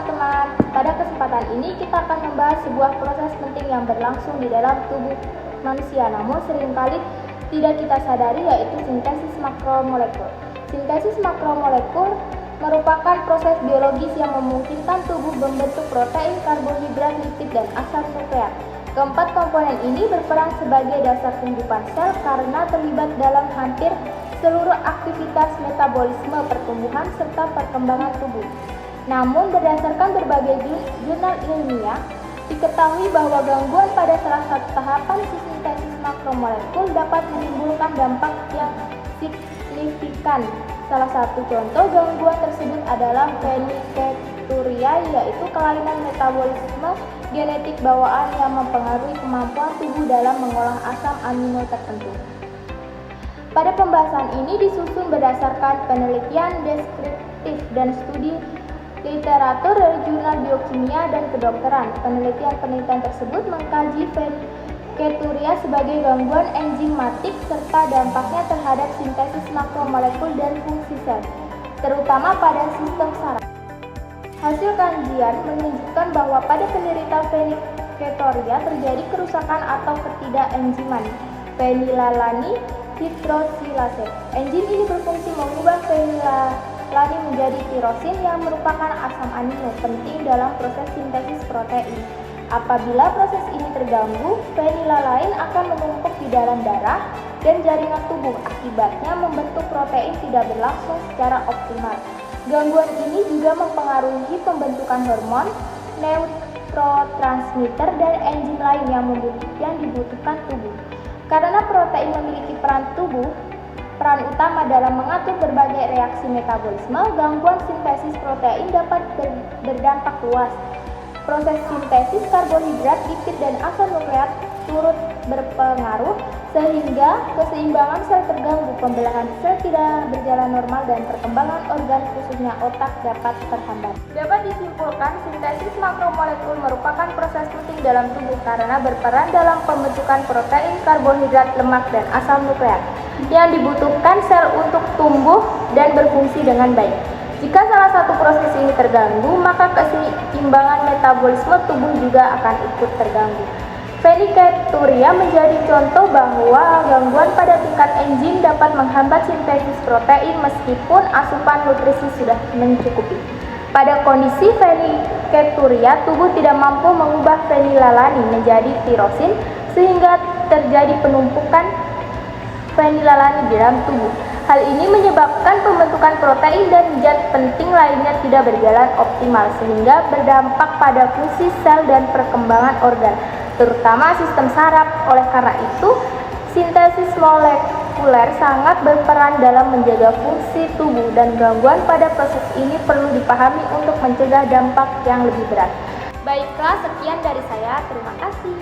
teman-teman, pada kesempatan ini kita akan membahas sebuah proses penting yang berlangsung di dalam tubuh manusia, namun seringkali tidak kita sadari, yaitu sintesis makromolekul. Sintesis makromolekul merupakan proses biologis yang memungkinkan tubuh membentuk protein, karbohidrat, lipid, dan asam nukleat. Keempat komponen ini berperan sebagai dasar kehidupan sel karena terlibat dalam hampir seluruh aktivitas metabolisme, pertumbuhan, serta perkembangan tubuh. Namun, berdasarkan berbagai jurnal ilmiah, diketahui bahwa gangguan pada salah satu tahapan sintesis makromolekul dapat menimbulkan dampak yang signifikan. Salah satu contoh gangguan tersebut adalah phenylketonuria, yaitu kelainan metabolisme genetik bawaan yang mempengaruhi kemampuan tubuh dalam mengolah asam amino tertentu. Pada pembahasan ini disusun berdasarkan penelitian deskriptif dan studi literatur dari jurnal biokimia dan kedokteran. Penelitian tersebut mengkaji phenylketonuria sebagai gangguan enzimatik serta dampaknya terhadap sintesis makromolekul dan fungsi sel, terutama pada sistem saraf. Hasil kajian menunjukkan bahwa pada penderita phenylketonuria terjadi kerusakan atau ketidakenziman fenilalanin hidroksilase. Enzim ini berfungsi mengubah fenilalanin menjadi tirosin yang merupakan asam amino penting dalam proses sintesis protein. Apabila proses ini terganggu, fenilalanin akan menumpuk di dalam darah dan jaringan tubuh. Akibatnya membentuk protein tidak berlangsung secara optimal. Gangguan ini juga mempengaruhi pembentukan hormon, neurotransmitter, dan enzim lain yang dibutuhkan tubuh. Karena protein memiliki peran utama dalam mengatur berbagai reaksi metabolisme, gangguan sintesis protein dapat berdampak luas. Proses sintesis karbohidrat, lipid, dan asam nukleat turut berpengaruh sehingga keseimbangan sel terganggu, pembelahan sel tidak berjalan normal, dan perkembangan organ khususnya otak dapat terhambat. Dapat disimpulkan, sintesis makromolekul merupakan proses penting dalam tubuh karena berperan dalam pembentukan protein, karbohidrat, lemak, dan asam nukleat yang dibutuhkan sel untuk tumbuh dan berfungsi dengan baik. Jika salah satu proses ini terganggu, maka keseimbangan metabolisme tubuh juga akan ikut terganggu. Phenylketonuria menjadi contoh bahwa gangguan pada tingkat enzim dapat menghambat sintesis protein meskipun asupan nutrisi sudah mencukupi. Pada kondisi phenylketonuria, tubuh tidak mampu mengubah fenilalanin menjadi tirosin sehingga terjadi penumpukan fenilalanin di dalam tubuh. Hal ini menyebabkan pembentukan protein dan zat penting lainnya tidak berjalan optimal sehingga berdampak pada fungsi sel dan perkembangan organ, terutama sistem saraf. Oleh karena itu, sintesis molekuler sangat berperan dalam menjaga fungsi tubuh dan gangguan pada proses ini perlu dipahami untuk mencegah dampak yang lebih berat. Baiklah, sekian dari saya. Terima kasih.